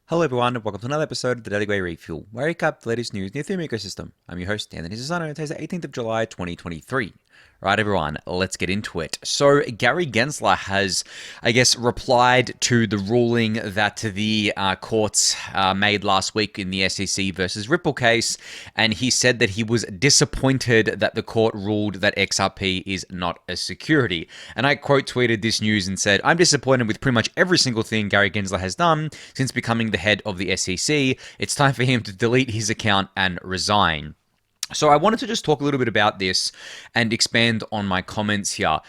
Hello everyone, and welcome to another episode of the Daily Gwei Refuel, where I recap the latest news in the Ethereum ecosystem. I'm your host, Anthony Sassano, and today's the 18th of July, 2023. Right, everyone, let's get into it. So, Gary Gensler has, replied to the ruling that the courts made last week in the SEC versus Ripple case, and he said that he was disappointed that the court ruled that XRP is not a security. And I quote tweeted this news and said, "I'm disappointed with pretty much every single thing Gary Gensler has done since becoming the head of the SEC. It's time for him to delete his account and resign." So I wanted to just talk a little bit about this and expand on my comments here.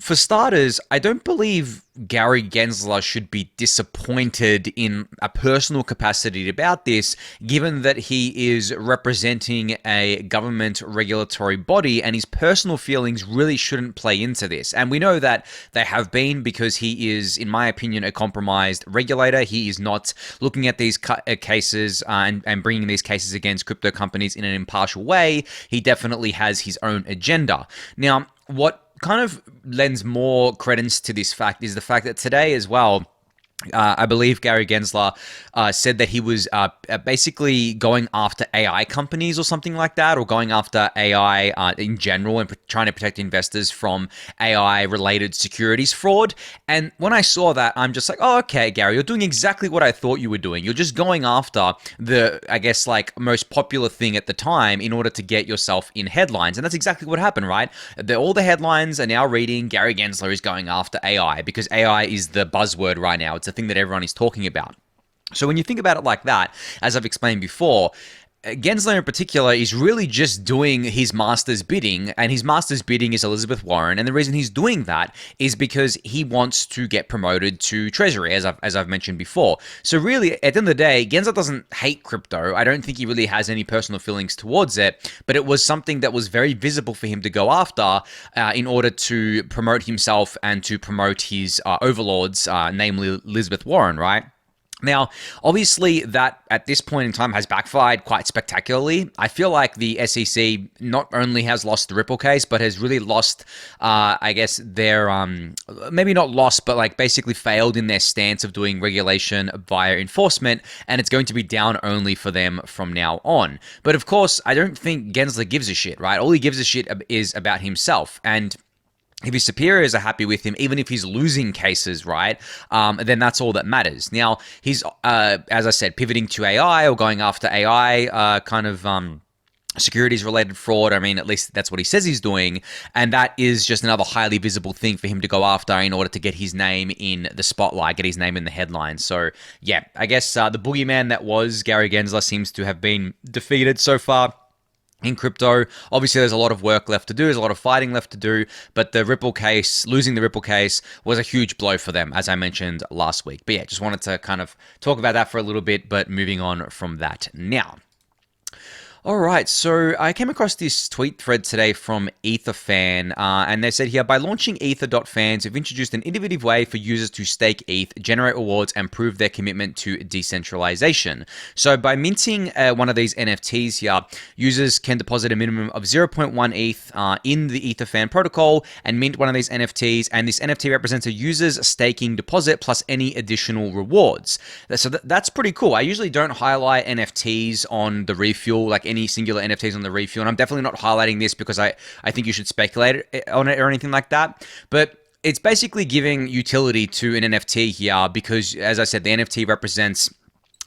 For starters, I don't believe Gary Gensler should be disappointed in a personal capacity about this, given that he is representing a government regulatory body and his personal feelings really shouldn't play into this. And we know that they have been, because he is, in my opinion, a compromised regulator. He is not looking at these cases and bringing these cases against crypto companies in an impartial way. He definitely has his own agenda. Now, what kind of lends more credence to this fact is the fact that today as well, I believe Gary Gensler said that he was basically going after AI companies or something like that, or going after AI in general and trying to protect investors from AI-related securities fraud. And when I saw that, I'm just like, oh, okay, Gary, you're doing exactly what I thought you were doing. You're just going after the, most popular thing at the time in order to get yourself in headlines. And that's exactly what happened, right? All the headlines are now reading Gary Gensler is going after AI because AI is the buzzword right now. It's a thing that everyone is talking about. So when you think about it like that, as I've explained before, Gensler in particular is really just doing his master's bidding, and his master's bidding is Elizabeth Warren. And the reason he's doing that is because he wants to get promoted to Treasury, as I've mentioned before. So really, at the end of the day, Gensler doesn't hate crypto. I don't think he really has any personal feelings towards it, but it was something that was very visible for him to go after in order to promote himself and to promote his overlords, namely Elizabeth Warren, right? Now, obviously, that at this point in time has backfired quite spectacularly. I feel like the SEC not only has lost the Ripple case, but has really lost, their, maybe not lost, but basically failed in their stance of doing regulation via enforcement, and it's going to be down only for them from now on. But of course, I don't think Gensler gives a shit, right? All he gives a shit is about himself, and if his superiors are happy with him, even if he's losing cases, right, then that's all that matters. Now, he's, as I said, pivoting to AI or going after AI securities-related fraud. I mean, at least that's what he says he's doing. And that is just another highly visible thing for him to go after in order to get his name in the spotlight, get his name in the headlines. So, yeah, I guess the boogeyman that was Gary Gensler seems to have been defeated so far in crypto. Obviously, there's a lot of work left to do. There's a lot of fighting left to do. But the Ripple case, losing the Ripple case, was a huge blow for them, as I mentioned last week. But yeah, just wanted to kind of talk about that for a little bit, but moving on from that now. All right, so I came across this tweet thread today from Ether.fans, and they said here, by launching Ether.fans, we've introduced an innovative way for users to stake ETH, generate rewards, and prove their commitment to decentralization. So by minting one of these NFTs here, users can deposit a minimum of 0.1 ETH in the Ether.fan protocol and mint one of these NFTs, and this NFT represents a user's staking deposit plus any additional rewards. So that's pretty cool. I usually don't highlight NFTs on the Refuel, like any singular NFTs on the Refuel, and I'm definitely not highlighting this because I think you should speculate on it or anything like that, but it's basically giving utility to an NFT here because, as I said, the NFT represents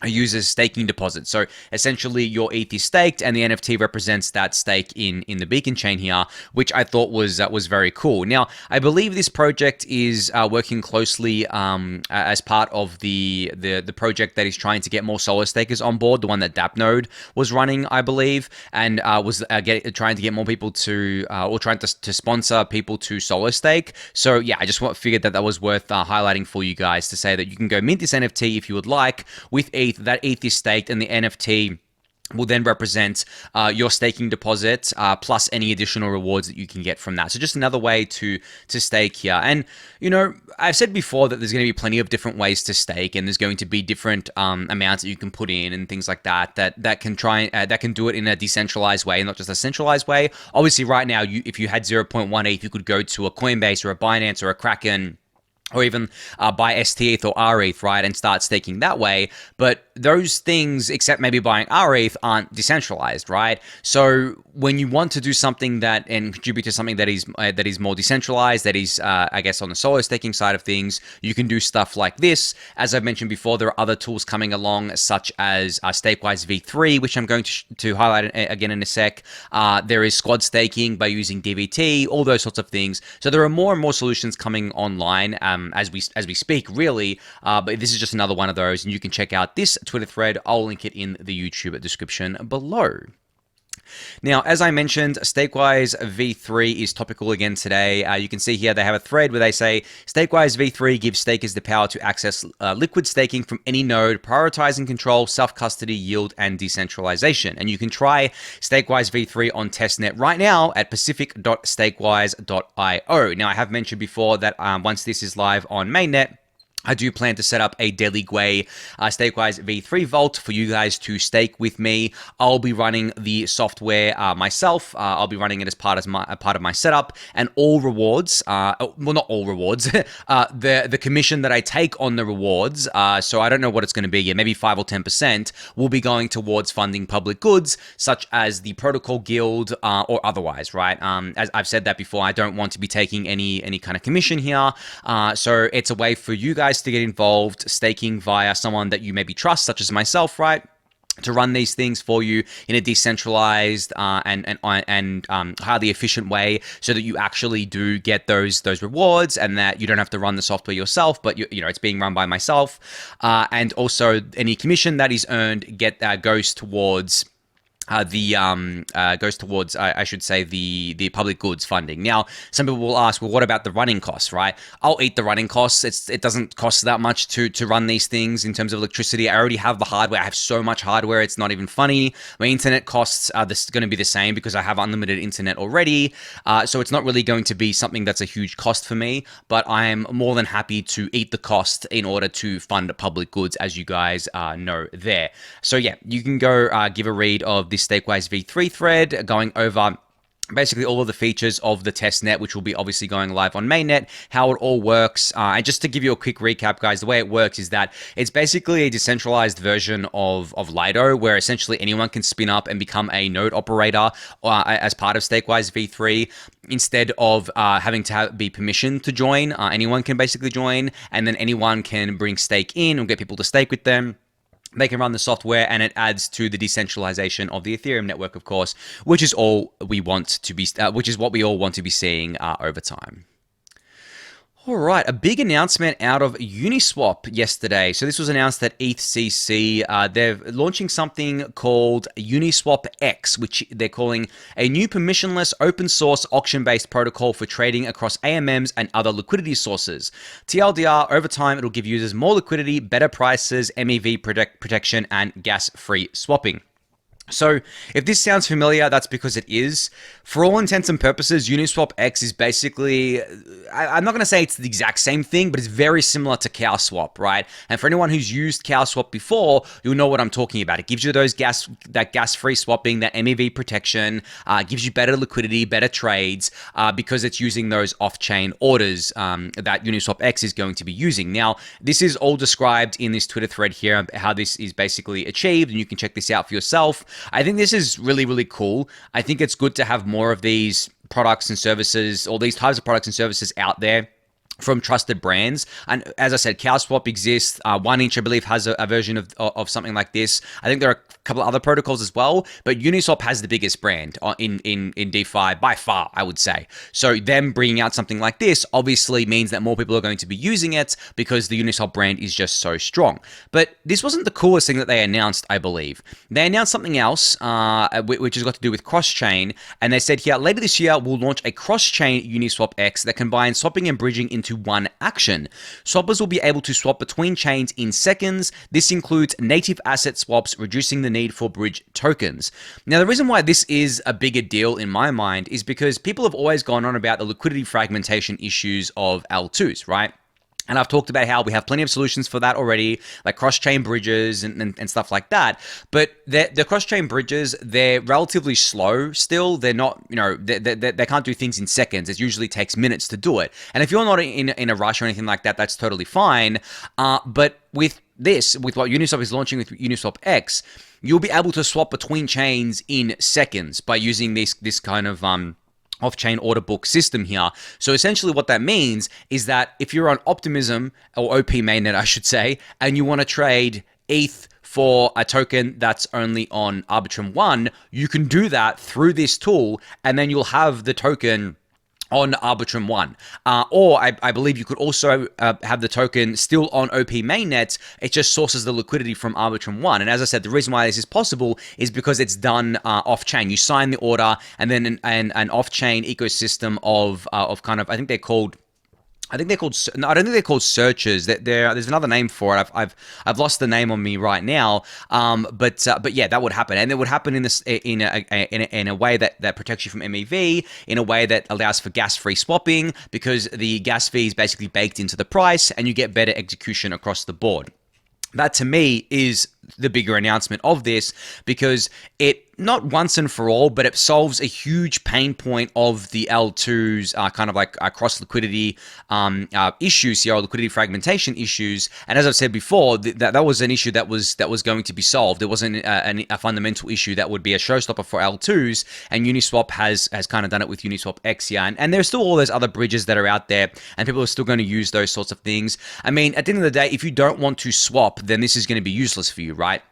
a user's staking deposit. So essentially your ETH is staked and the NFT represents that stake in the beacon chain here, which I thought was very cool. Now, I believe this project is working closely as part of the project that is trying to get more Solr stakers on board, the one that DAppNode was running, I believe, and was trying to get more people to, or trying to sponsor people to Solr stake. So yeah, I just figured that was worth highlighting for you guys to say that you can go mint this NFT if you would like with ETH. That ETH is staked, and the NFT will then represent your staking deposit plus any additional rewards that you can get from that. So just another way to stake here. And, you know, I've said before that there's going to be plenty of different ways to stake, and there's going to be different amounts that you can put in and things like that that can that can do it in a decentralized way, not just a centralized way. Obviously, right now, if you had 0.1 ETH, you could go to a Coinbase or a Binance or a Kraken or even buy STETH or RETH, right, and start staking that way. But those things, except maybe buying RETH, aren't decentralized, right? So when you want to do something and contribute to something that is more decentralized, that is, I guess, on the solo staking side of things, you can do stuff like this. As I've mentioned before, there are other tools coming along, such as StakeWise V3, which I'm going to highlight again in a sec. There is squad staking by using DVT, all those sorts of things. So there are more and more solutions coming online as we speak, really. But this is just another one of those, and you can check out this Twitter thread. I'll link it in the YouTube description below. Now, as I mentioned, StakeWise V3 is topical again today. You can see here they have a thread where they say, StakeWise V3 gives stakers the power to access liquid staking from any node, prioritizing control, self-custody, yield, and decentralization. And you can try StakeWise V3 on testnet right now at pacific.stakewise.io. Now, I have mentioned before that once this is live on mainnet, I do plan to set up a Daily Gwei StakeWise V3 vault for you guys to stake with me. I'll be running the software myself. I'll be running it as part of my setup, and all rewards, well, not all rewards, the commission that I take on the rewards, so I don't know what it's going to be yet, maybe 5 or 10%, will be going towards funding public goods, such as the Protocol Guild or otherwise, right? As I've said that before, I don't want to be taking any kind of commission here, so it's a way for you guys to get involved, staking via someone that you maybe trust, such as myself, right? To run these things for you in a decentralized and highly efficient way, so that you actually do get those rewards, and that you don't have to run the software yourself, but you know it's being run by myself, and also any commission that is earned goes towards. I should say, the public goods funding. Now, some people will ask, well, what about the running costs, right? I'll eat the running costs. It doesn't cost that much to run these things in terms of electricity. I already have the hardware. I have so much hardware, it's not even funny. My internet costs are going to be the same because I have unlimited internet already. So it's not really going to be something that's a huge cost for me, but I'm more than happy to eat the cost in order to fund public goods, as you guys know there. So yeah, you can go give a read of this StakeWise V3 thread going over basically all of the features of the testnet, which will be obviously going live on mainnet, how it all works. And just to give you a quick recap, guys, the way it works is that it's basically a decentralized version of Lido, where essentially anyone can spin up and become a node operator as part of StakeWise V3. Instead of having to be permission to join, anyone can basically join, and then anyone can bring stake in and get people to stake with them. They can run the software, and it adds to the decentralization of the Ethereum network, of course, which is all we want to be, which is what we all want to be seeing over time. All right, a big announcement out of Uniswap yesterday. So this was announced at ETHCC. They're launching something called UniswapX, which they're calling a new permissionless open source auction-based protocol for trading across AMMs and other liquidity sources. TLDR, over time, it'll give users more liquidity, better prices, MEV protection, and gas-free swapping. So if this sounds familiar, that's because it is. For all intents and purposes, UniswapX is basically, I'm not going to say it's the exact same thing, but it's very similar to CowSwap, right? And for anyone who's used CowSwap before, you'll know what I'm talking about. It gives you that gas-free swapping, that MEV protection, gives you better liquidity, better trades, because it's using those off-chain orders that UniswapX is going to be using. Now, this is all described in this Twitter thread here, how this is basically achieved, and you can check this out for yourself. I think this is really, really cool. I think it's good to have more of these products and services, or these types of products and services out there from trusted brands. And as I said, CowSwap exists. 1inch, I believe, has a version of something like this. I think there are a couple of other protocols as well, but Uniswap has the biggest brand in DeFi by far, I would say. So them bringing out something like this obviously means that more people are going to be using it because the Uniswap brand is just so strong. But this wasn't the coolest thing that they announced, I believe. They announced something else, which has got to do with cross-chain, and they said here, later this year, we'll launch a cross-chain UniswapX that combines swapping and bridging into one action. Swappers will be able to swap between chains in seconds. This includes native asset swaps, reducing the need for bridge tokens. Now, the reason why this is a bigger deal in my mind is because people have always gone on about the liquidity fragmentation issues of L2s, right? And I've talked about how we have plenty of solutions for that already, like cross-chain bridges and stuff like that. But the cross-chain bridges, they're relatively slow still. They're not, they can't do things in seconds. It usually takes minutes to do it. And if you're not in a rush or anything like that, that's totally fine. But with what Uniswap is launching with UniswapX, you'll be able to swap between chains in seconds by using this kind of off-chain order book system here. So essentially what that means is that if you're on Optimism, or OP mainnet I should say, and you want to trade ETH for a token that's only on Arbitrum 1, you can do that through this tool, and then you'll have the token on Arbitrum 1. Or I believe you could also have the token still on OP mainnet. It just sources the liquidity from Arbitrum 1. And as I said, the reason why this is possible is because it's done off-chain. You sign the order, and then an off-chain ecosystem of kind of, I think they're called, no, I don't think they're called searches. There's another name for it. I've lost the name on me right now. But yeah, that would happen, and it would happen in a way that protects you from MEV, in a way that allows for gas-free swapping, because the gas fee is basically baked into the price, and you get better execution across the board. That to me is the bigger announcement of this, because it, not once and for all, but it solves a huge pain point of the L2's kind of like cross liquidity issues here, or liquidity fragmentation issues. And as I've said before, that was an issue that was going to be solved. It wasn't a fundamental issue that would be a showstopper for L2s, and Uniswap has kind of done it with UniswapX here. And there's still all those other bridges that are out there, and people are still going to use those sorts of things. I mean, at the end of the day, if you don't want to swap, then this is going to be useless for you, right?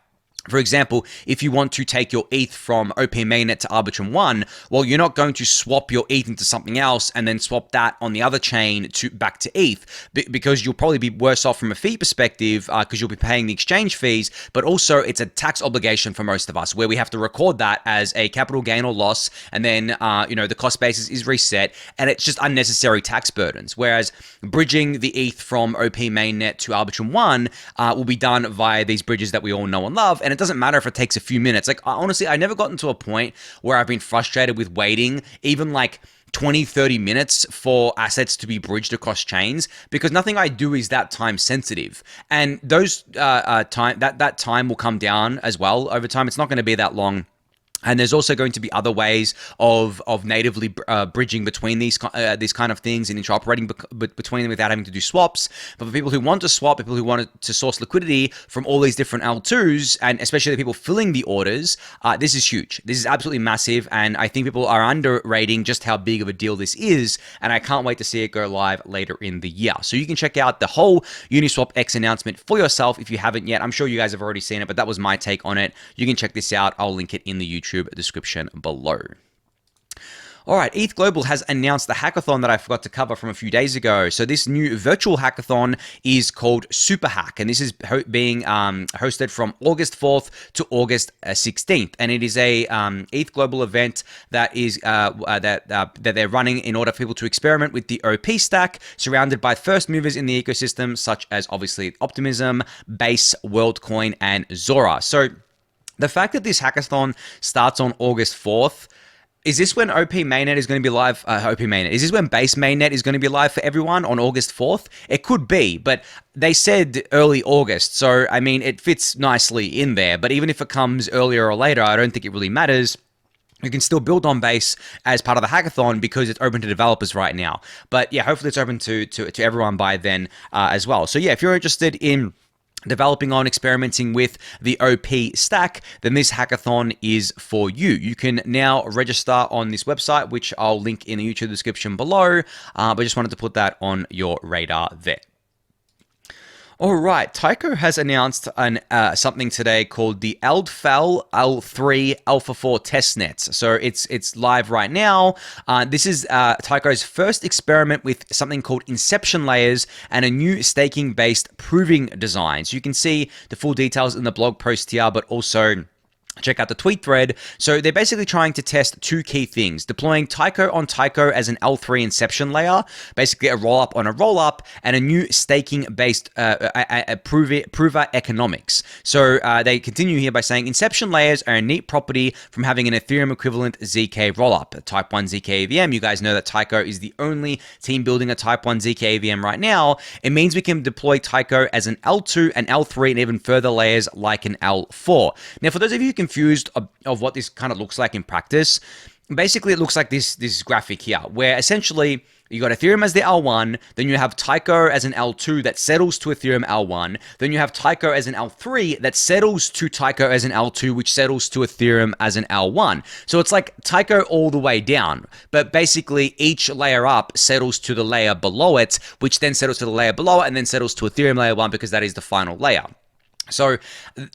For example, if you want to take your ETH from OP mainnet to Arbitrum 1, well, you're not going to swap your ETH into something else and then swap that on the other chain back to ETH, because you'll probably be worse off from a fee perspective, because you'll be paying the exchange fees, but also it's a tax obligation for most of us, where we have to record that as a capital gain or loss, and then the cost basis is reset, and it's just unnecessary tax burdens. Whereas bridging the ETH from OP mainnet to Arbitrum 1 will be done via these bridges that we all know and love, and it doesn't matter if it takes a few minutes. Like, honestly, I never gotten to a point where I've been frustrated with waiting even like 20, 30 minutes for assets to be bridged across chains, because nothing I do is that time sensitive. And those that time will come down as well over time. It's not going to be that long. And there's also going to be other ways of natively bridging between these kind of things and interoperating between them without having to do swaps. But for people who want to swap, people who want to source liquidity from all these different L2s, and especially the people filling the orders, this is huge. This is absolutely massive, and I think people are underrating just how big of a deal this is, and I can't wait to see it go live later in the year. So you can check out the whole UniswapX announcement for yourself if you haven't yet. I'm sure you guys have already seen it, but that was my take on it. You can check this out. I'll link it in the YouTube description below. All right, EthGlobal has announced the hackathon that I forgot to cover from a few days ago. So this new virtual hackathon is called Superhack, and this is being hosted from August 4th to August 16th, and it is a EthGlobal event that is that they're running in order for people to experiment with the OP stack, surrounded by first movers in the ecosystem, such as obviously Optimism, Base, WorldCoin, and Zora. So the fact that this hackathon starts on August 4th, is this when OP mainnet is going to be live? OP mainnet. Is this when base mainnet is going to be live for everyone on August 4th? It could be, but they said early August. So, I mean, it fits nicely in there. But even if it comes earlier or later, I don't think it really matters. You can still build on Base as part of the hackathon because it's open to developers right now. But yeah, hopefully it's open to everyone by then as well. So yeah, if you're interested in developing on, experimenting with the OP stack, then this hackathon is for you. You can now register on this website, which I'll link in the YouTube description below, but just wanted to put that on your radar there. All right, Taiko has announced something today called the Edfell L3 Alpha 4 testnet. So it's live right now. This is Taiko's first experiment with something called inception layers and a new staking-based proving design. So you can see the full details in the blog post here, but also check out the tweet thread. So they're basically trying to test two key things: deploying Taiko on Taiko as an L3 inception layer, basically a rollup on a rollup, and a new staking-based prover economics. So they continue here by saying inception layers are a neat property from having an Ethereum equivalent ZK rollup, a Type 1 ZK AVM. You guys know that Taiko is the only team building a Type 1 ZK AVM right now. It means we can deploy Taiko as an L2, an L3, and even further layers like an L4. Now, for those of you who confused of what this kind of looks like in practice, basically it looks like this graphic here, where essentially you got Ethereum as the L1, then you have Taiko as an L2 that settles to Ethereum L1, then you have Taiko as an L3 that settles to Taiko as an L2, which settles to Ethereum as an L1. So it's like Taiko all the way down, but basically each layer up settles to the layer below it, which then settles to the layer below it, and then settles to Ethereum layer 1 because that is the final layer. So,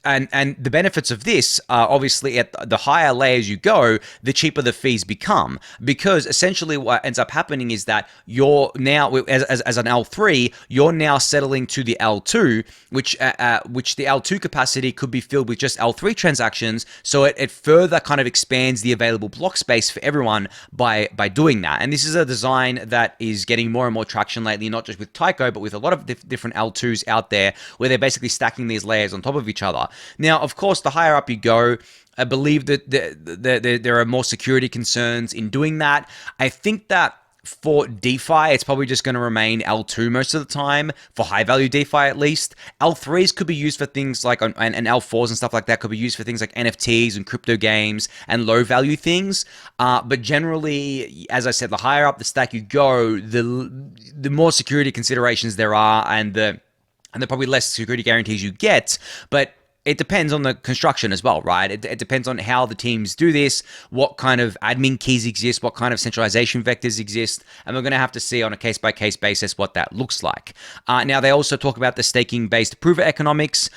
and the benefits of this are obviously at the higher layers you go, the cheaper the fees become, because essentially what ends up happening is that you're now, as an L3, you're now settling to the L2, which the L2 capacity could be filled with just L3 transactions. So it further kind of expands the available block space for everyone by doing that. And this is a design that is getting more and more traction lately, not just with Taiko, but with a lot of different L2s out there, where they're basically stacking these layers on top of each other. Now, of course, the higher up you go, I believe that there are more security concerns in doing that. I think that for DeFi, it's probably just going to remain L2 most of the time, for high value DeFi at least. L3s could be used for things like, and L4s and stuff like that could be used for things like NFTs and crypto games and low value things. But generally, as I said, the higher up the stack you go, the more security considerations there are, and the probably less security guarantees you get, but it depends on the construction as well, right? It depends on how the teams do this, what kind of admin keys exist, what kind of centralization vectors exist, and we're going to have to see on a case-by-case basis what that looks like. Now, they also talk about the staking-based prover economics,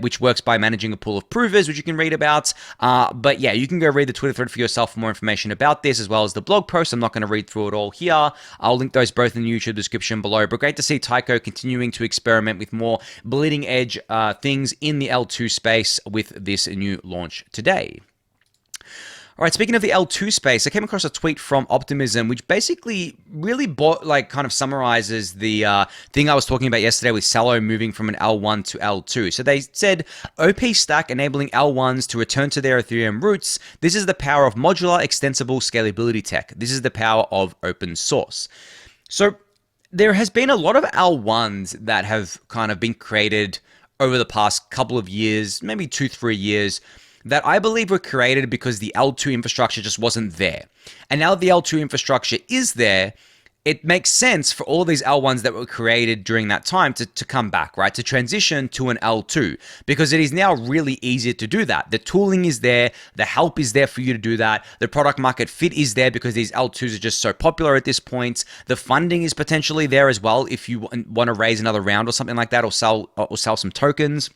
which works by managing a pool of provers, which you can read about. But yeah, you can go read the Twitter thread for yourself for more information about this, as well as the blog post. I'm not going to read through it all here. I'll link those both in the YouTube description below. But great to see Taiko continuing to experiment with more bleeding-edge things in the L2 space with this new launch today. All right, speaking of the L2 space, I came across a tweet from Optimism, which basically really kind of summarizes the thing I was talking about yesterday with Salo moving from an L1 to L2. So they said, OP stack enabling L1s to return to their Ethereum roots. This is the power of modular, extensible scalability tech. This is the power of open source. So there has been a lot of L1s that have kind of been created over the past couple of years, maybe 2-3 years, that I believe were created because the L2 infrastructure just wasn't there. And now the L2 infrastructure is there, it makes sense for all these L1s that were created during that time to come back, right? To transition to an L2, because it is now really easier to do that. The tooling is there, the help is there for you to do that. The product market fit is there because these L2s are just so popular at this point. The funding is potentially there as well if you want to raise another round or something like that, or sell some tokens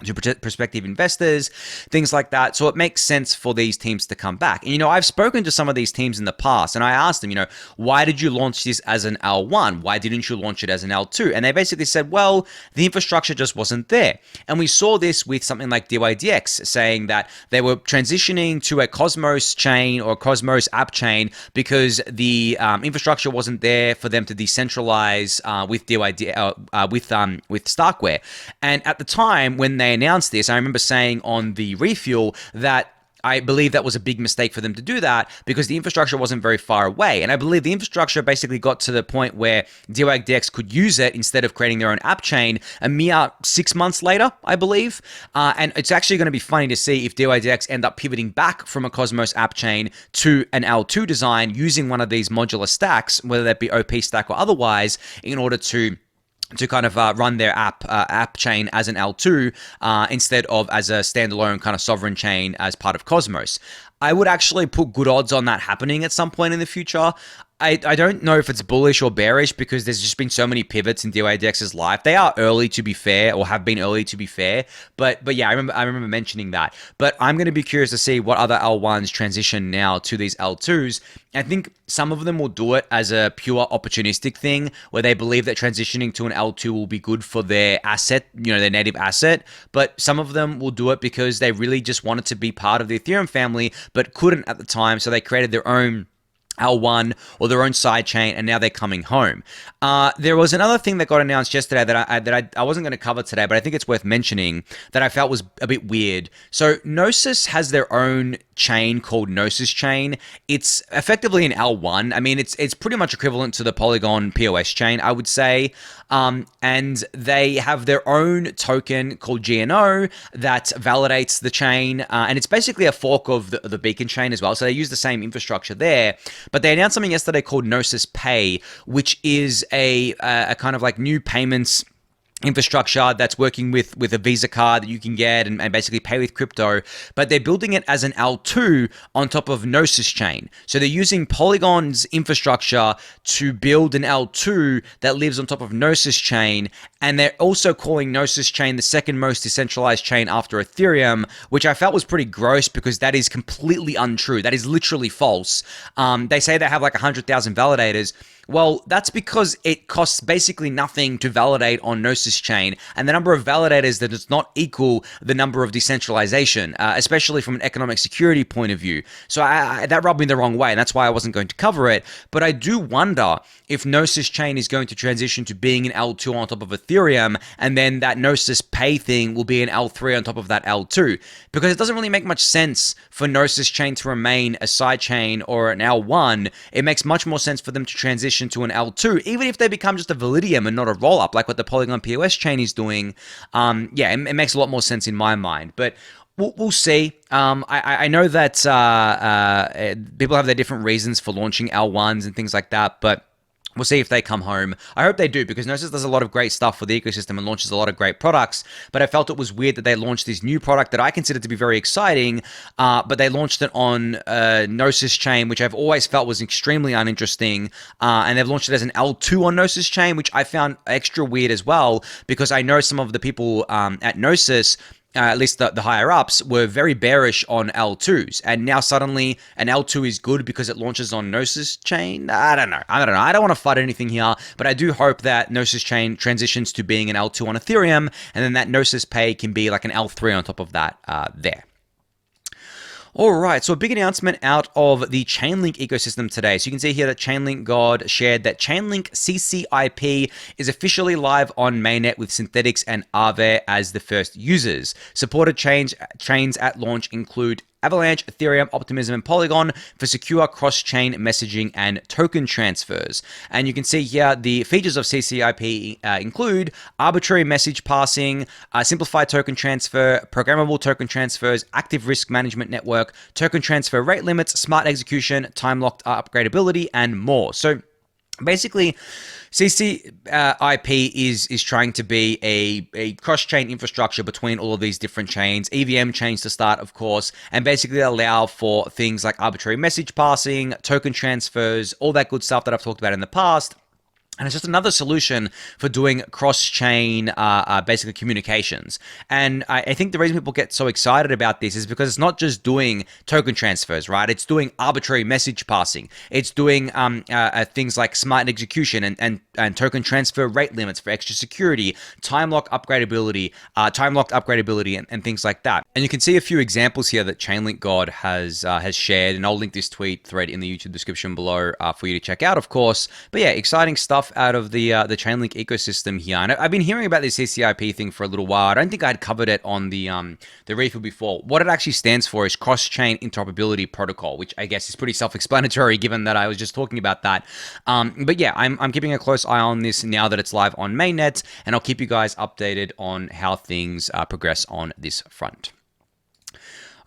to prospective investors, things like that. So it makes sense for these teams to come back. And, I've spoken to some of these teams in the past, and I asked them, why did you launch this as an L1? Why didn't you launch it as an L2? And they basically said, well, the infrastructure just wasn't there. And we saw this with something like DYDX saying that they were transitioning to a Cosmos chain or Cosmos app chain because the infrastructure wasn't there for them to decentralize with with Starkware. And at the time when they announced this, I remember saying on the Refuel that I believe that was a big mistake for them to do that because the infrastructure wasn't very far away. And I believe the infrastructure basically got to the point where DYDX could use it instead of creating their own app chain a mere 6 months later, I believe. And it's actually going to be funny to see if DYDX end up pivoting back from a Cosmos app chain to an L2 design using one of these modular stacks, whether that be OP stack or otherwise, in order to kind of run their app chain as an L2 instead of as a standalone kind of sovereign chain as part of Cosmos. I would actually put good odds on that happening at some point in the future. I don't know if it's bullish or bearish because there's just been so many pivots in DYDX's life. They are early, to be fair, or have been early, to be fair. But yeah, I remember mentioning that. But I'm going to be curious to see what other L1s transition now to these L2s. I think some of them will do it as a pure opportunistic thing where they believe that transitioning to an L2 will be good for their asset, their native asset. But some of them will do it because they really just wanted to be part of the Ethereum family, but couldn't at the time. So they created their own L1 or their own sidechain, and now they're coming home. There was another thing that got announced yesterday that I wasn't going to cover today, but I think it's worth mentioning that I felt was a bit weird. So Gnosis has their own chain called Gnosis Chain. It's effectively an L1. I mean, it's pretty much equivalent to the Polygon POS chain, I would say. And they have their own token called GNO that validates the chain, and it's basically a fork of the Beacon chain as well. So they use the same infrastructure there. But they announced something yesterday called Gnosis Pay, which is a kind of like new payments infrastructure that's working with a Visa card that you can get and basically pay with crypto, but they're building it as an L2 on top of Gnosis Chain. So they're using Polygon's infrastructure to build an L2 that lives on top of Gnosis Chain, and they're also calling Gnosis Chain the second most decentralized chain after Ethereum, which I felt was pretty gross because that is completely untrue. That is literally false. They say they have like 100,000 validators. Well, that's because it costs basically nothing to validate on Gnosis Chain, and the number of validators that does not equal the number of decentralization, especially from an economic security point of view. So that rubbed me the wrong way, and that's why I wasn't going to cover it. But I do wonder if Gnosis Chain is going to transition to being an L2 on top of Ethereum, and then that Gnosis Pay thing will be an L3 on top of that L2, because it doesn't really make much sense for Gnosis Chain to remain a sidechain or an L1. It makes much more sense for them to transition to an L2, even if they become just a Validium and not a rollup, like what the Polygon POS chain is doing. It makes a lot more sense in my mind, but we'll see. I know that people have their different reasons for launching L1s and things like that, but we'll see if they come home. I hope they do, because Gnosis does a lot of great stuff for the ecosystem and launches a lot of great products, but I felt it was weird that they launched this new product that I consider to be very exciting, but they launched it on Gnosis Chain, which I've always felt was extremely uninteresting, and they've launched it as an L2 on Gnosis Chain, which I found extra weird as well, because I know some of the people at Gnosis, at least the higher ups, were very bearish on L2s, and now suddenly an L2 is good because it launches on Gnosis Chain. I don't know. I don't want to fight anything here, but I do hope that Gnosis Chain transitions to being an L2 on Ethereum, and then that Gnosis Pay can be like an L3 on top of that there. All right, so a big announcement out of the Chainlink ecosystem today. So you can see here that Chainlink God shared that Chainlink CCIP is officially live on mainnet with Synthetix and Aave as the first users. Supported chains at launch include Avalanche, Ethereum, Optimism, and Polygon for secure cross-chain messaging and token transfers. And you can see here the features of CCIP include arbitrary message passing, simplified token transfer, programmable token transfers, active risk management network, token transfer rate limits, smart execution, time-locked upgradability, and more. So basically, CCIP is trying to be a cross-chain infrastructure between all of these different chains, EVM chains to start, of course, and basically allow for things like arbitrary message passing, token transfers, all that good stuff that I've talked about in the past. And it's just another solution for doing cross-chain, basically communications. And I think the reason people get so excited about this is because it's not just doing token transfers, right? It's doing arbitrary message passing. It's doing things like smart execution and token transfer rate limits for extra security, time-locked upgradability, and things like that. And you can see a few examples here that Chainlink God has shared, and I'll link this tweet thread in the YouTube description below for you to check out, of course. But yeah, exciting stuff out of the Chainlink ecosystem here. And I've been hearing about this CCIP thing for a little while. I don't think I'd covered it on the refill before. What it actually stands for is Cross-Chain Interoperability Protocol, which I guess is pretty self-explanatory given that I was just talking about that. But yeah, I'm keeping a close eye on this now that it's live on mainnet, and I'll keep you guys updated on how things progress on this front.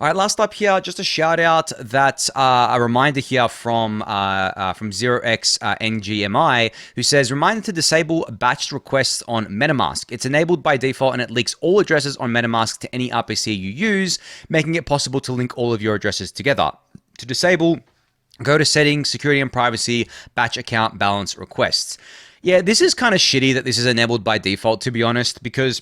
All right, last up here, just a shout out that a reminder here from 0xNGMI, who says, reminder to disable batched requests on MetaMask. It's enabled by default and it links all addresses on MetaMask to any RPC you use, making it possible to link all of your addresses together. To disable Go to settings, security and privacy, batch account balance requests. Yeah, this is kind of shitty that this is enabled by default, to be honest, because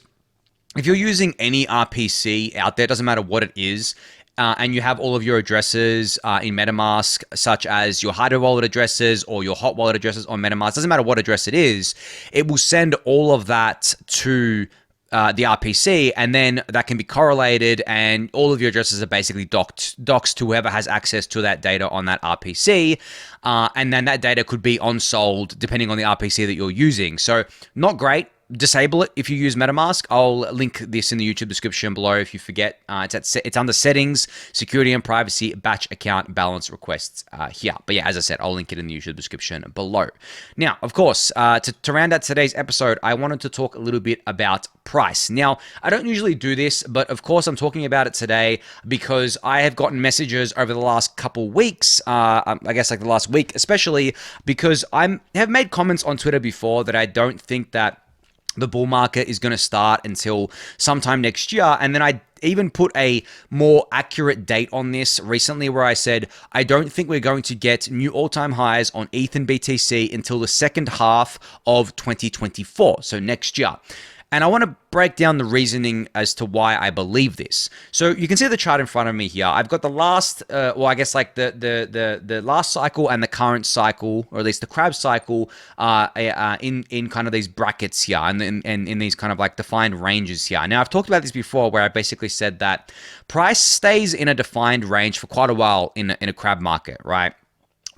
if you're using any RPC out there, it doesn't matter what it is, and you have all of your addresses in MetaMask, such as your hardware wallet addresses or your hot wallet addresses on MetaMask, doesn't matter what address it is, it will send all of that to the RPC, and then that can be correlated, and all of your addresses are basically doxed to whoever has access to that data on that RPC, and then that data could be on-sold depending on the RPC that you're using. So not great. Disable it if you use MetaMask. I'll link this in the YouTube description below if you forget. It's under settings, security and privacy, batch account balance requests here. But yeah, as I said, I'll link it in the YouTube description below. Now, of course, to round out today's episode, I wanted to talk a little bit about price. Now, I don't usually do this, but of course I'm talking about it today because I have gotten messages over the last couple weeks, I guess like the last week especially, because I have made comments on Twitter before that I don't think that the bull market is going to start until sometime next year. And then I even put a more accurate date on this recently where I said, I don't think we're going to get new all-time highs on ETH and BTC until the second half of 2024. So next year. And I want to break down the reasoning as to why I believe this. So you can see the chart in front of me here. I've got the last, I guess like the last cycle and the current cycle, or at least the crab cycle, in kind of these brackets here, and in these kind of like defined ranges here. Now I've talked about this before, where I basically said that price stays in a defined range for quite a while in a crab market, right?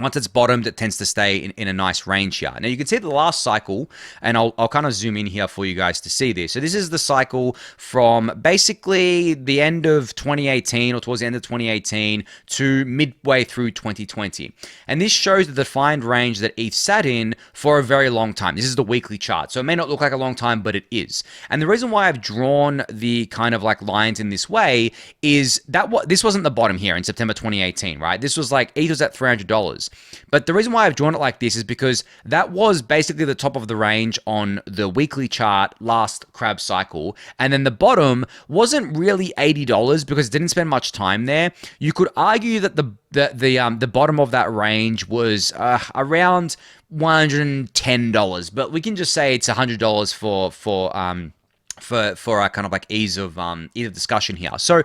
Once it's bottomed, it tends to stay in a nice range here. Now, you can see the last cycle, and I'll kind of zoom in here for you guys to see this. So this is the cycle from basically the end of 2018 or towards the end of 2018 to midway through 2020. And this shows the defined range that ETH sat in for a very long time. This is the weekly chart. So it may not look like a long time, but it is. And the reason why I've drawn the kind of like lines in this way is that this wasn't the bottom here in September 2018, right? This was like ETH was at $300. But the reason why I've drawn it like this is because that was basically the top of the range on the weekly chart last crab cycle. And then the bottom wasn't really $80 because it didn't spend much time there. You could argue that the bottom of that range was around $110, but we can just say it's $100 for our kind of like ease of discussion here. So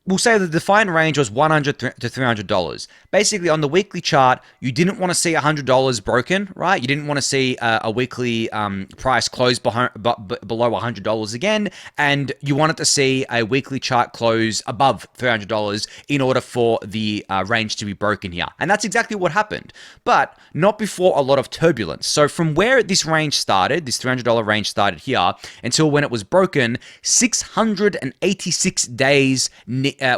we'll say the defined range was $100 to $300. Basically, on the weekly chart, you didn't want to see $100 broken, right? You didn't want to see a weekly price close below $100 again, and you wanted to see a weekly chart close above $300 in order for the range to be broken here. And that's exactly what happened, but not before a lot of turbulence. So from where this range started, this $300 range started here, until when it was broken, 686 days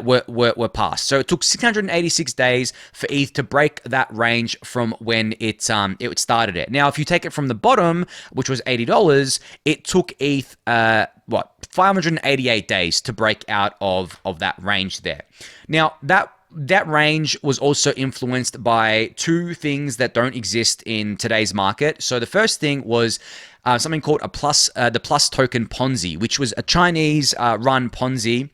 were passed. So it took 686 days for ETH to break that range from when it started it. Now, if you take it from the bottom, which was $80, it took ETH 588 days to break out of that range there. Now, that range was also influenced by two things that don't exist in today's market. So the first thing was something called the Plus token Ponzi, which was a Chinese run Ponzi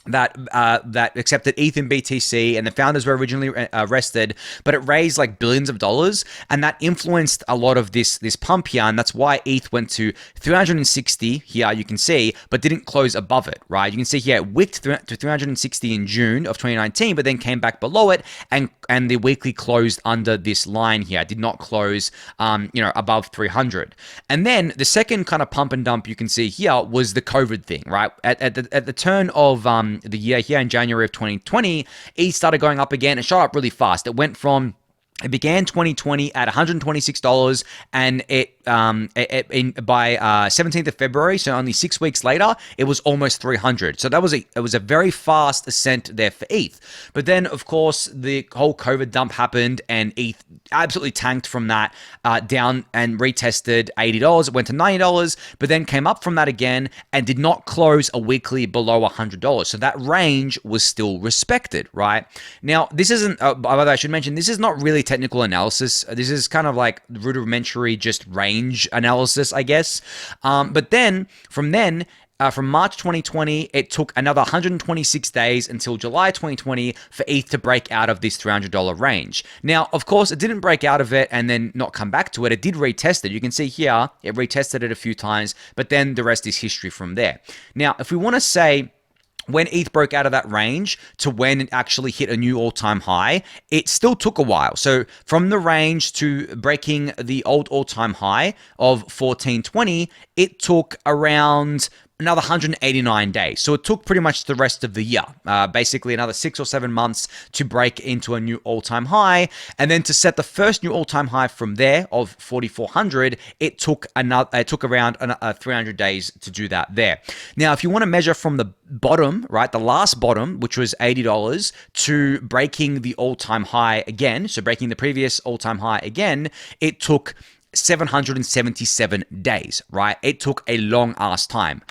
that accepted ETH and BTC, and the founders were originally arrested, but it raised like billions of dollars, and that influenced a lot of this pump here, and that's why ETH went to 360 here, you can see, but didn't close above it, right? You can see here it wicked to 360 in June of 2019, but then came back below it, and the weekly closed under this line here. It did not close, above 300. And then the second kind of pump and dump you can see here was the COVID thing, right? At the turn of the year here in January of 2020, ETH started going up again and shot up really fast. It began 2020 at $126, and by 17th of February, so only 6 weeks later, it was almost 300. So it was a very fast ascent there for ETH. But then, of course, the whole COVID dump happened, and ETH absolutely tanked from that down and retested $80. It went to $90, but then came up from that again and did not close a weekly below $100. So that range was still respected, right? Now, this isn't, by the way, I should mention, this is not really technical analysis. This is kind of like rudimentary, just range analysis, I guess. But then, from then, from March 2020, it took another 126 days until July 2020 for ETH to break out of this $300 range. Now, of course, it didn't break out of it and then not come back to it. It did retest it. You can see here, it retested it a few times, but then the rest is history from there. Now, if we want to say when ETH broke out of that range to when it actually hit a new all-time high, it still took a while. So from the range to breaking the old all-time high of 1420, it took around another 189 days. So it took pretty much the rest of the year, basically another 6 or 7 months to break into a new all-time high. And then to set the first new all-time high from there of 4,400, it took around 300 days to do that there. Now, if you want to measure from the bottom, right, the last bottom, which was $80, to breaking the all-time high again, so breaking the previous all-time high again, it took 777 days, right? It took a long ass time.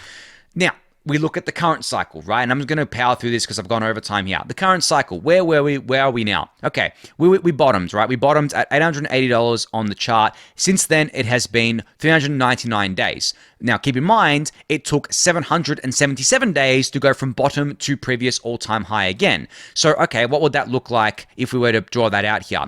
Now, we look at the current cycle, right? And I'm just going to power through this because I've gone over time here. The current cycle, where were we? Where are we now? Okay, we bottomed, right? We bottomed at $880 on the chart. Since then, it has been 399 days. Now, keep in mind, it took 777 days to go from bottom to previous all-time high again. So, okay, what would that look like if we were to draw that out here?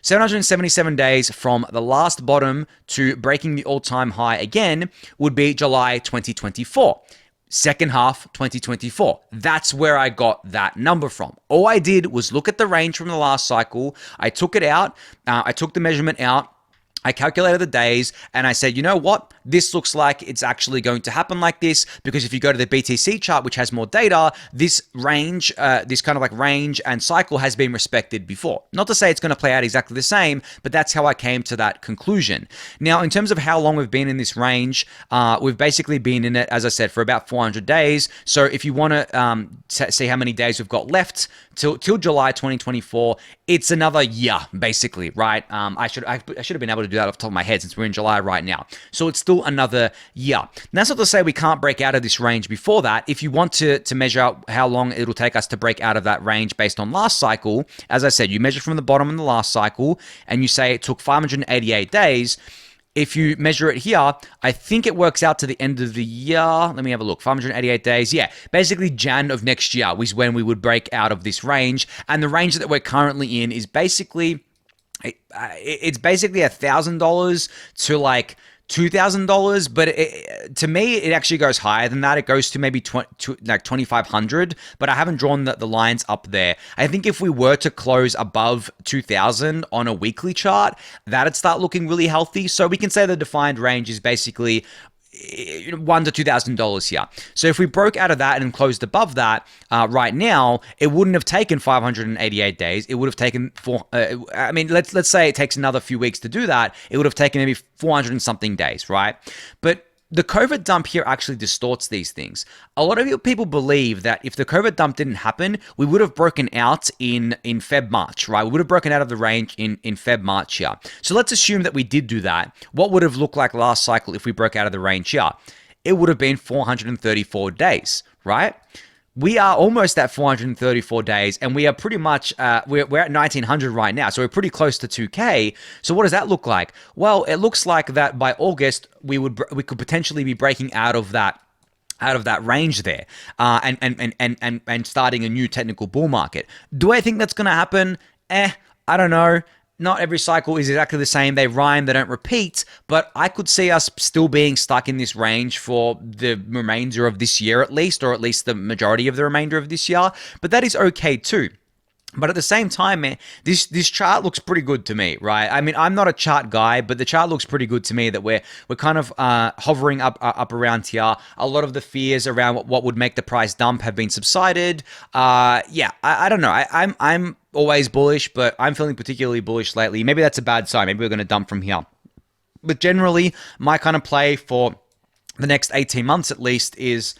777 days from the last bottom to breaking the all-time high again would be July 2024. Second half 2024. That's where I got that number from. All I did was look at the range from the last cycle. I took it out. I took the measurement out. I calculated the days and I said, you know what? This looks like it's actually going to happen like this, because if you go to the BTC chart, which has more data, this range, this kind of like range and cycle has been respected before. Not to say it's going to play out exactly the same, but that's how I came to that conclusion. Now, in terms of how long we've been in this range, we've basically been in it, as I said, for about 400 days. So if you want to see how many days we've got left till July 2024, it's another year, basically, right? I should have been able to do that off the top of my head since we're in July right now. So it's still another year. And that's not to say we can't break out of this range before that. If you want to measure out how long it'll take us to break out of that range based on last cycle, as I said, you measure from the bottom in the last cycle and you say it took 588 days. If you measure it here, I think it works out to the end of the year. Let me have a look. 588 days. Yeah, basically Jan of next year was when we would break out of this range. And the range that we're currently in is basically, it's basically $1,000 to like $2,000, but to me, it actually goes higher than that. It goes to maybe like 2,500, but I haven't drawn the lines up there. I think if we were to close above 2,000 on a weekly chart, that'd start looking really healthy. So we can say the defined range is basically $1,000 to $2,000 here. So if we broke out of that and closed above that right now, it wouldn't have taken 588 days. It would have taken let's say it takes another few weeks to do that. It would have taken maybe 400 and something days, right? But the COVID dump here actually distorts these things. A lot of people believe that if the COVID dump didn't happen, we would have broken out in Feb, March, right? We would have broken out of the range in Feb, March here. So let's assume that we did do that. What would have looked like last cycle if we broke out of the range here? It would have been 434 days, right? We are almost at 434 days, and we are pretty much, we're at 1,900 right now, so we're pretty close to 2K. So what does that look like? Well, it looks like that by August, we could potentially be breaking out of that range there, and starting a new technical bull market. Do I think that's going to happen? I don't know. Not every cycle is exactly the same. They rhyme, they don't repeat, but I could see us still being stuck in this range for the remainder of this year at least, or at least the majority of the remainder of this year. But that is okay too. But at the same time, man, this chart looks pretty good to me, right? I mean, I'm not a chart guy, but the chart looks pretty good to me that we're kind of hovering up around here. A lot of the fears around what would make the price dump have been subsided. I don't know. I'm always bullish, but I'm feeling particularly bullish lately. Maybe that's a bad sign. Maybe we're going to dump from here. But generally, my kind of play for the next 18 months at least is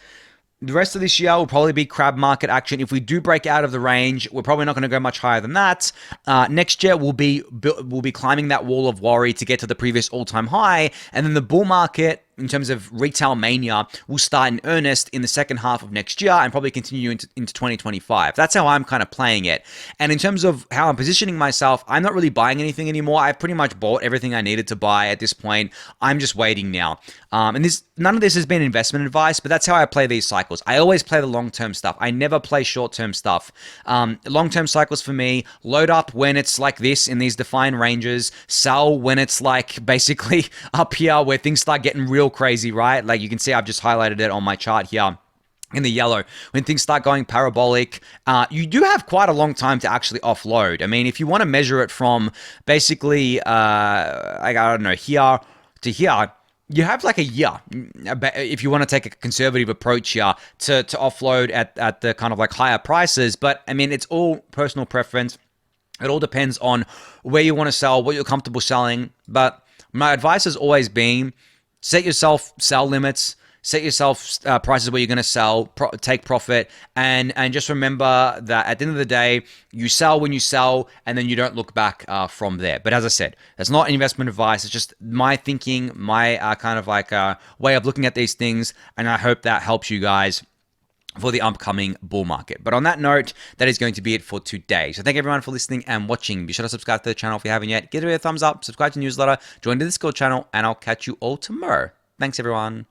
the rest of this year will probably be crab market action. If we do break out of the range, we're probably not going to go much higher than that. Next year, we'll be climbing that wall of worry to get to the previous all-time high. And then the bull market, in terms of retail mania will start in earnest in the second half of next year and probably continue into 2025. That's how I'm kind of playing it. And in terms of how I'm positioning myself, I'm not really buying anything anymore. I've pretty much bought everything I needed to buy at this point. I'm just waiting now. And none of this has been investment advice, but that's how I play these cycles. I always play the long-term stuff. I never play short-term stuff. Long-term cycles for me, load up when it's like this in these defined ranges, sell when it's like basically up here where things start getting real crazy, right? Like you can see I've just highlighted it on my chart here in the yellow. When things start going parabolic, you do have quite a long time to actually offload. I mean, if you want to measure it from basically, I don't know, here to here, you have like a year if you want to take a conservative approach here to offload at the kind of like higher prices. But I mean, it's all personal preference. It all depends on where you want to sell, what you're comfortable selling. But my advice has always been set yourself sell limits, set yourself prices where you're going to sell, take profit, and just remember that at the end of the day, you sell when you sell, and then you don't look back from there. But as I said, that's not investment advice. It's just my thinking, my kind of like way of looking at these things, and I hope that helps you guys for the upcoming bull market. But on that note, that is going to be it for today. So thank everyone for listening and watching. Be sure to subscribe to the channel if you haven't yet. Give it a thumbs up, subscribe to the newsletter, join the Discord channel, and I'll catch you all tomorrow. Thanks, everyone.